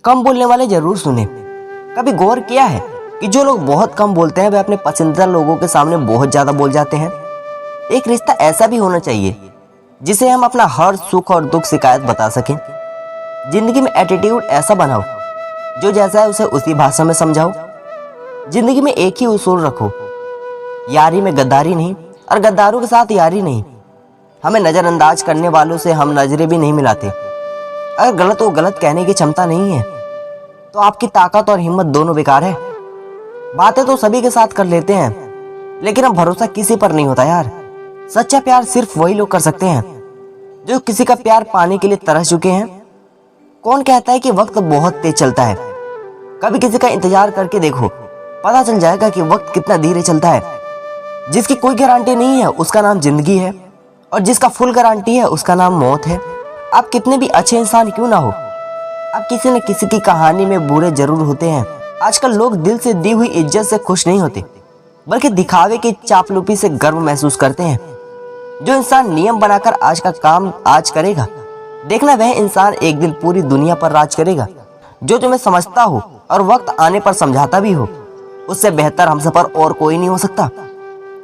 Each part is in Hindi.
कम बोलने वाले जरूर सुने। कभी गौर किया है कि जो लोग बहुत कम बोलते हैं वे अपने पसंदीदा लोगों के सामने बहुत ज्यादा बोल जाते हैं। एक रिश्ता ऐसा भी होना चाहिए जिसे हम अपना हर सुख और दुख शिकायत बता सकें। जिंदगी में एटीट्यूड ऐसा बनाओ जो जैसा है उसे उसी भाषा में समझाओ। जिंदगी में एक ही उसूल रखो, यारी में गद्दारी नहीं और गद्दारों के साथ यारी नहीं। हमें नजरअंदाज करने वालों से हम नजरें भी नहीं मिलाते। अगर गलत वो गलत कहने की क्षमता नहीं है तो आपकी ताकत और हिम्मत दोनों बेकार है। बातें तो सभी के साथ कर लेते हैं लेकिन अब भरोसा किसी पर नहीं होता यार। सच्चा प्यार सिर्फ वही लोग कर सकते हैं जो किसी का प्यार पाने के लिए तरस चुके हैं। कौन कहता है कि वक्त बहुत तेज चलता है? कभी किसी का इंतजार करके देखो, पता चल जाएगा कि वक्त कितना धीरे चलता है। जिसकी कोई गारंटी नहीं है उसका नाम जिंदगी है और जिसका फुल गारंटी है उसका नाम मौत है। आप कितने भी अच्छे इंसान क्यों ना हो, आप किसी न किसी की कहानी में बुरे जरूर होते हैं। आजकल लोग दिल से दी हुई इज्जत से खुश नहीं होते बल्कि दिखावे की चापलूपी से गर्व महसूस करते हैं। जो इंसान नियम बनाकर आज का काम आज करेगा, देखना वह इंसान एक दिन पूरी दुनिया पर राज करेगा। जो तुम्हें समझता हो और वक्त आने पर समझाता भी हो, उससे बेहतर हम सफर और कोई नहीं हो सकता।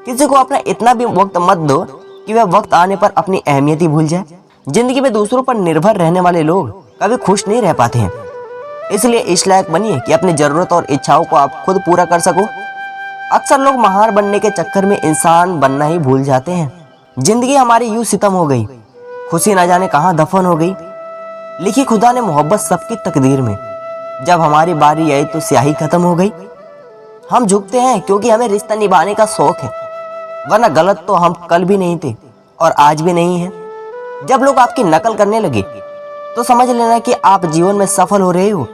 किसी को अपना इतना भी वक्त मत दो कि वह वक्त आने पर अपनी अहमियत ही भूल जाए। जिंदगी में दूसरों पर निर्भर रहने वाले लोग कभी खुश नहीं रह पाते हैं। इसलिए इस लायक बनिए कि अपनी जरूरत और इच्छाओं को आप खुद पूरा कर सको। अक्सर लोग महान बनने के चक्कर में इंसान बनना ही भूल जाते हैं। जिंदगी हमारी यूं सितम हो गई, खुशी ना जाने कहां दफन हो गई। लिखी खुदा ने मोहब्बत सबकी तकदीर में, जब हमारी बारी आई तो स्याही खत्म हो गई। हम झुकते हैं क्योंकि हमें रिश्ता निभाने का शौक है, वरना गलत तो हम कल भी नहीं थे और आज भी नहीं है। जब लोग आपकी नकल करने लगे तो समझ लेना कि आप जीवन में सफल हो रहे हो।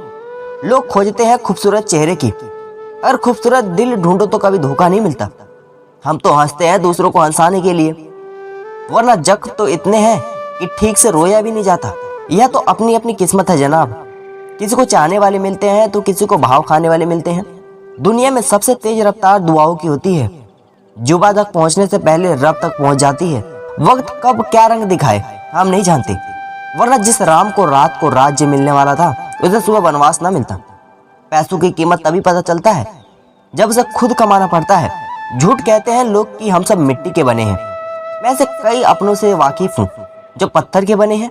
लोग खोजते हैं खूबसूरत चेहरे की, अगर खूबसूरत दिल ढूंढो तो कभी धोखा नहीं मिलता। हम तो हंसते हैं दूसरों को हंसाने के लिए, वरना जख्म तो इतने हैं कि ठीक से रोया भी नहीं जाता। यह तो अपनी अपनी किस्मत है जनाब। किसी को चाहने वाले मिलते हैं तो किसी को भाव खाने वाले मिलते हैं। दुनिया में सबसे तेज रफ्तार दुआओं की होती है। जुबा तक पहुंचने से पहले रब तक पहुंच जाती है। वक्त कब क्या रंग दिखाए हम नहीं जानते, वरना जिस राम को रात को राज्य मिलने वाला था उसे सुबह वनवास ना मिलता। पैसों की कीमत तभी पता चलता है जब उसे खुद कमाना पड़ता है। झूठ कहते हैं लोग कि हम सब मिट्टी के बने हैं। मैं ऐसे कई अपनों से वाकिफ हूँ जो पत्थर के बने हैं,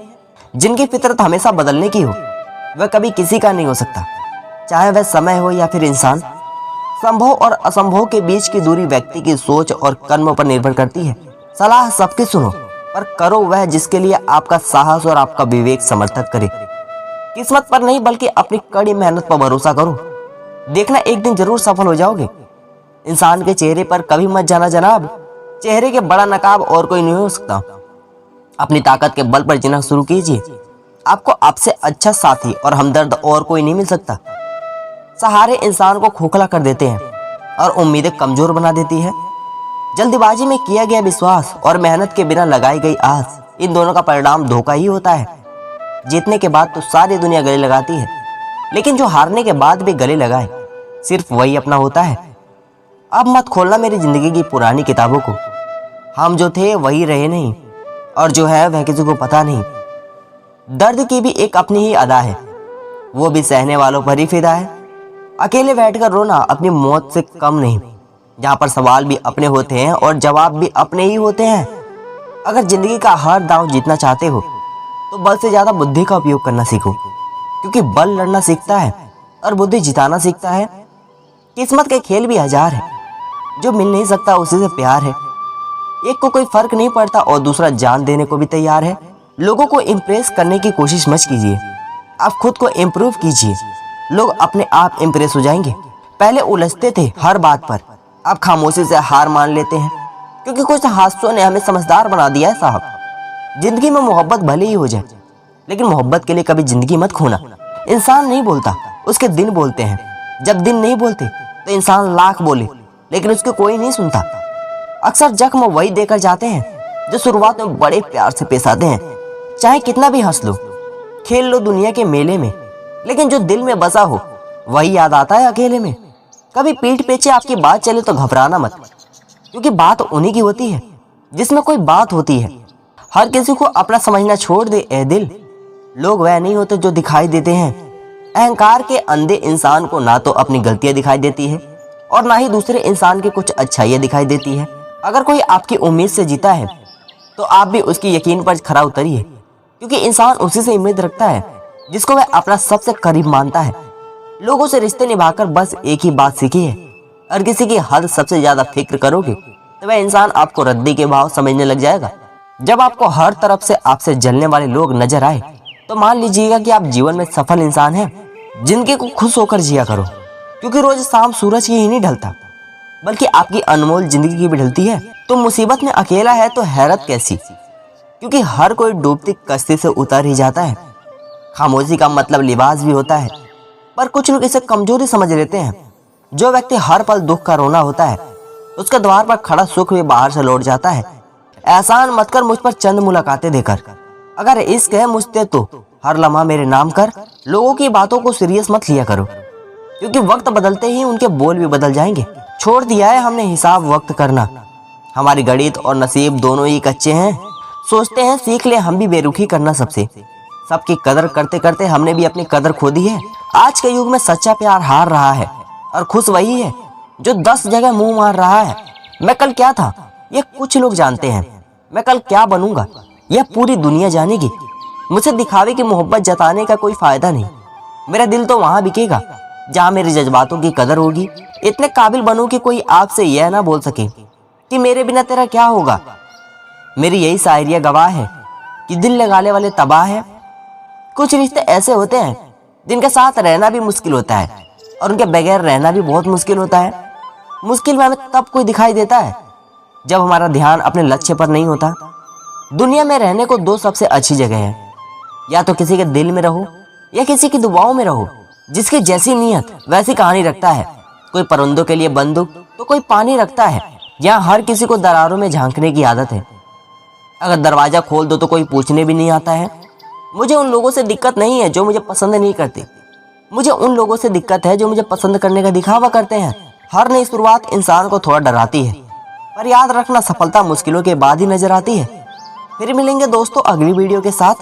जिनकी फितरत हमेशा बदलने की हो। वह कभी किसी का नहीं हो सकता, चाहे वह समय हो या फिर इंसान। संभव और असंभव के बीच की दूरी व्यक्ति की सोच और कर्म पर निर्भर करती है। सलाह सबकी सुनो पर करो वह जिसके लिए आपका साहस और आपका विवेक समर्थन करे। किस्मत पर नहीं बल्कि अपनी कड़ी मेहनत पर भरोसा करो, देखना एक दिन जरूर सफल हो जाओगे। इंसान के चेहरे पर कभी मत जाना जनाब, चेहरे के बड़ा नकाब और कोई नहीं हो सकता। अपनी ताकत के बल पर जीना शुरू कीजिए। आपको आपसे अच्छा साथी और हमदर्द और कोई नहीं मिल सकता। सहारे इंसान को खोखला कर देते हैं और उम्मीदें कमजोर बना देती है। जल्दबाजी में किया गया विश्वास और मेहनत के बिना लगाई गई आस, इन दोनों का परिणाम धोखा ही होता है। जीतने के बाद तो सारी दुनिया गले लगाती है, लेकिन जो हारने के बाद भी गले लगाए सिर्फ वही अपना होता है। अब मत खोलना मेरी जिंदगी की पुरानी किताबों को। हम जो थे वही रहे नहीं और जो है वह किसी को पता नहीं। दर्द की भी एक अपनी ही अदा है, वो भी सहने वालों पर ही फिदा है। अकेले बैठकर रोना अपनी मौत से कम नहीं, जहाँ पर सवाल भी अपने होते हैं और जवाब भी अपने ही होते हैं। अगर जिंदगी का हर दांव जीतना चाहते हो तो बल से ज्यादा बुद्धि का उपयोग करना सीखो, क्योंकि बल लड़ना सीखता है और बुद्धि जिताना सीखता है। किस्मत के खेल भी हजार है, जो मिल नहीं सकता उसी से प्यार है। एक को कोई फर्क नहीं पड़ता और दूसरा जान देने को भी तैयार है। लोगों को इम्प्रेस करने की कोशिश मत कीजिए, आप खुद को इम्प्रूव कीजिए। लोग अपने आप इम्प्रेस हो जाएंगे। पहले उलझते थे हर बात पर, अब खामोशी से हार मान लेते हैं, क्योंकि कुछ हादसों ने हमें समझदार बना दिया है साहब। जिंदगी में मोहब्बत भले ही हो जाए, लेकिन मोहब्बत के लिए कभी जिंदगी मत खोना। इंसान नहीं बोलता, उसके दिन बोलते हैं। जब दिन नहीं बोलते तो इंसान लाख बोले, लेकिन उसको कोई नहीं सुनता। अक्सर जख्म वही देकर जाते हैं जो शुरुआत में बड़े प्यार से पेश आते हैं। चाहे कितना भी हंस लो, खेल लो दुनिया के मेले में, लेकिन जो दिल में बसा हो वही याद आता है अकेले में। कभी पीठ पीछे आपकी बात चले तो घबराना मत, क्योंकि बात उन्हीं की होती है जिसमें कोई बात होती है। हर किसी को अपना समझना छोड़ दे ए दिल। लोग वह नहीं होते जो दिखाई देते हैं, अहंकार के अंधे इंसान को ना तो अपनी गलतियां दिखाई देती है और ना ही दूसरे इंसान की कुछ अच्छाइयां दिखाई देती है। अगर कोई आपकी उम्मीद से जीता है तो आप भी उसकी यकीन पर खरा उतरिए, क्योंकि इंसान उसी से उम्मीद रखता है जिसको वह अपना सबसे करीब मानता है। लोगों से रिश्ते निभाकर बस एक ही बात सीखी है, अगर किसी की हद सबसे ज्यादा फिक्र करोगे तो वह इंसान आपको रद्दी के भाव समझने लग जाएगा। जब आपको हर तरफ से आपसे जलने वाले लोग नजर आए तो मान लीजिएगा कि आप जीवन में सफल इंसान हैं। जिंदगी को खुश होकर जिया करो, क्योंकि रोज शाम सूरज ही नहीं ढलता बल्कि आपकी अनमोल जिंदगी की भी ढलती है। तो मुसीबत में अकेला है तो हैरत कैसी, क्योंकि हर कोई डूबती कश्ती से उतर ही जाता है। खामोशी का मतलब लिबास भी होता है, पर कुछ लोग इसे कमजोरी समझ लेते हैं। जो व्यक्ति हर पल दुख का रोना होता है उसके द्वार पर खड़ा सुख भी बाहर से लौट जाता है। एहसान मत कर मुझ पर चंद मुलाकातें देकर, अगर इश्क है मुझसे तो हर लम्हा मेरे नाम कर। लोगों की बातों को सीरियस मत लिया करो, क्योंकि वक्त बदलते ही उनके बोल भी बदल जाएंगे। छोड़ दिया है हमने हिसाब वक्त करना, हमारी गणित और नसीब दोनों ही कच्चे हैं। सोचते हैं सीख ले हम भी बेरुखी करना सबसे, सबकी कदर करते करते हमने भी अपनी कदर खो दी है। आज के युग में सच्चा प्यार हार रहा है और खुश वही है जो 10 जगह मुंह मार रहा है। मैं कल क्या था ये कुछ लोग जानते हैं, मैं कल क्या बनूंगा यह पूरी दुनिया जानेगी। मुझे दिखावे की मोहब्बत जताने का कोई फायदा नहीं। मेरा दिल तो वहां बिकेगा जहां मेरे जज्बातों की कदर होगी। इतने काबिल बनूं कि कोई आपसे यह ना बोल सके कि मेरे बिना तेरा क्या होगा। मेरी यही शायरिया गवाह है कि दिल लगाने वाले तबाह है। कुछ रिश्ते ऐसे होते हैं जिनके साथ रहना भी मुश्किल होता है और उनके बगैर रहना भी बहुत मुश्किल होता है। मुश्किल में हमें तब कोई दिखाई देता है जब हमारा ध्यान अपने लक्ष्य पर नहीं होता। दुनिया में रहने को 2 सबसे अच्छी जगह है, या तो किसी के दिल में रहो या किसी की दुआओं में रहो। जिसकी जैसी नीयत वैसी कहानी रखता है। कोई परिंदों के लिए बंदूक तो कोई पानी रखता है। यहाँ हर किसी को दरारों में झांकने की आदत है, अगर दरवाजा खोल दो तो कोई पूछने भी नहीं आता है। मुझे उन लोगों से दिक्कत नहीं है जो मुझे पसंद नहीं करते, मुझे उन लोगों से दिक्कत है जो मुझे पसंद करने का दिखावा करते हैं। हर नई शुरुआत इंसान को थोड़ा डराती है, पर याद रखना सफलता मुश्किलों के बाद ही नजर आती है। फिर मिलेंगे दोस्तों अगली वीडियो के साथ,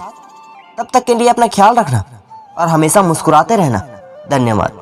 तब तक के लिए अपना ख्याल रखना और हमेशा मुस्कुराते रहना। धन्यवाद।